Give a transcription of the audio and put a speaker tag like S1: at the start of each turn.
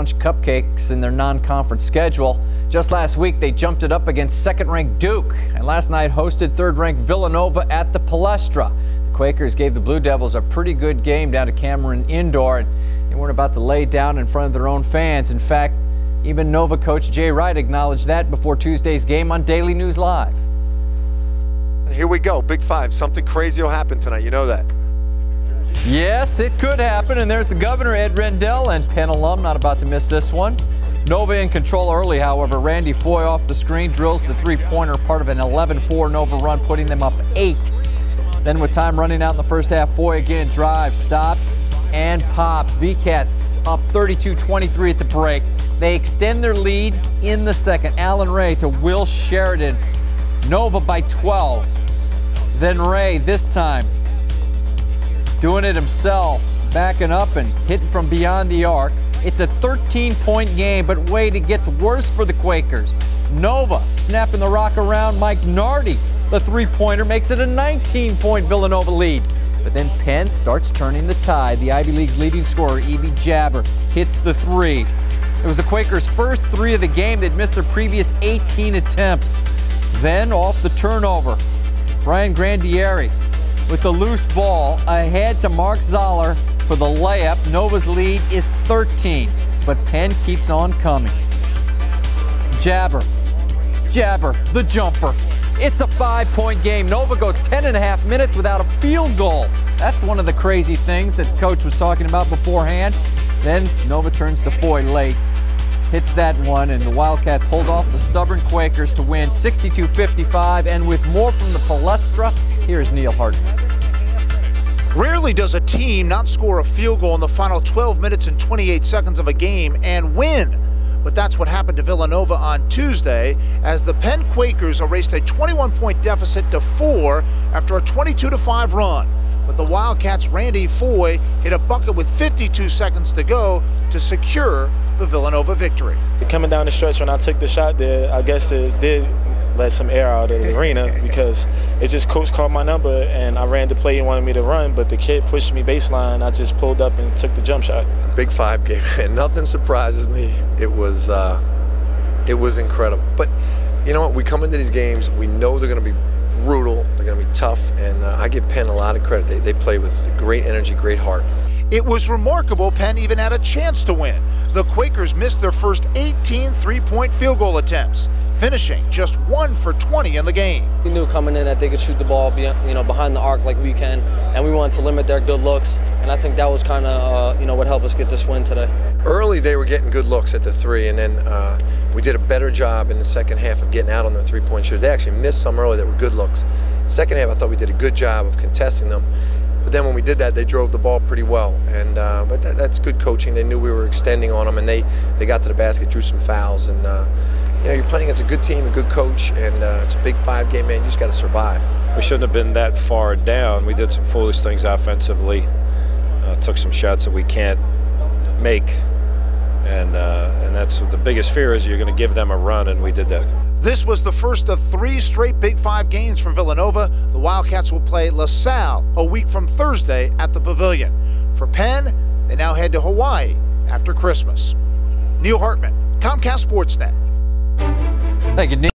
S1: bunch of cupcakes in their non-conference schedule. Just last week, they jumped it up against second-ranked Duke, and last night hosted third-ranked Villanova at the Palestra. The Quakers gave the Blue Devils a pretty good game down to Cameron Indoor, and they weren't about to lay down in front of their own fans. In fact, even Nova coach Jay Wright acknowledged that before Tuesday's game on Daily News Live.
S2: Here we go, Big Five. Something crazy will happen tonight. You know that.
S1: Yes, it could happen, and there's the governor, Ed Rendell, and Penn alum not about to miss this one. Nova in control early, however. Randy Foye off the screen drills the three-pointer, part of an 11-4 Nova run, putting them up 8. Then with time running out in the first half, Foye again drives, stops, and pops. V-Cats up 32-23 at the break. They extend their lead in the second. Allen Ray to Will Sheridan. Nova by 12. Then Ray this time doing it himself, backing up and hitting from beyond the arc. It's a 13-point game, but wait, it gets worse for the Quakers. Nova snapping the rock around. Mike Nardi, the three-pointer, makes it a 19-point Villanova lead. But then Penn starts turning the tide. The Ivy League's leading scorer, Evie Jabber, hits the three. It was the Quakers' first three of the game. They'd missed their previous 18 attempts. Then off the turnover, Brian Grandieri with the loose ball ahead to Mark Zoller for the layup. Nova's lead is 13, but Penn keeps on coming. Jabber, the jumper. It's a 5-point game. Nova goes 10.5 minutes without a field goal. That's one of the crazy things that coach was talking about beforehand. Then Nova turns to Foye late, hits that one, and the Wildcats hold off the stubborn Quakers to win 62-55. And with more from the Palestra, here's Neil Hartman.
S3: Rarely does a team not score a field goal in the final 12 minutes and 28 seconds of a game and win. But that's what happened to Villanova on Tuesday as the Penn Quakers erased a 21-point deficit to 4 after a 22-5 run. But the Wildcats' Randy Foye hit a bucket with 52 seconds to go to secure the Villanova victory.
S4: Coming down the stretch when I took the shot there, I guess it did let some air out of the arena because it just coach called my number and I ran the play he wanted me to run, but the kid pushed me baseline. I just pulled up and took the jump shot.
S2: Big Five game, and nothing surprises me. It was incredible. But you know what? We come into these games, we know they're going to be brutal, they're going to be tough, and I give Penn a lot of credit. They play with great energy, great heart.
S3: It was remarkable Penn even had a chance to win. The Quakers missed their first 18 three-point field goal attempts, finishing just 1 for 20 in the game.
S5: We knew coming in that they could shoot the ball behind the arc like we can, and we wanted to limit their good looks, and I think that was kind of what helped us get this win today.
S2: Early they were getting good looks at the three, and then we did a better job in the second half of getting out on their three-point shooters. They actually missed some early that were good looks. Second half I thought we did a good job of contesting them. But then when we did that, they drove the ball pretty well, and but that's good coaching. They knew we were extending on them, and they got to the basket, drew some fouls, and you're playing against a good team, a good coach, and it's a Big Five game, man. You just got to survive.
S6: We shouldn't have been that far down. We did some foolish things offensively, took some shots that we can't make, and that's the biggest fear is you're going to give them a run, and we did that.
S3: This was the first of 3 straight Big Five games from Villanova. The Wildcats will play LaSalle a week from Thursday at the Pavilion. For Penn, they now head to Hawaii after Christmas. Neil Hartman, Comcast Sportsnet.
S1: Thank you, Neil.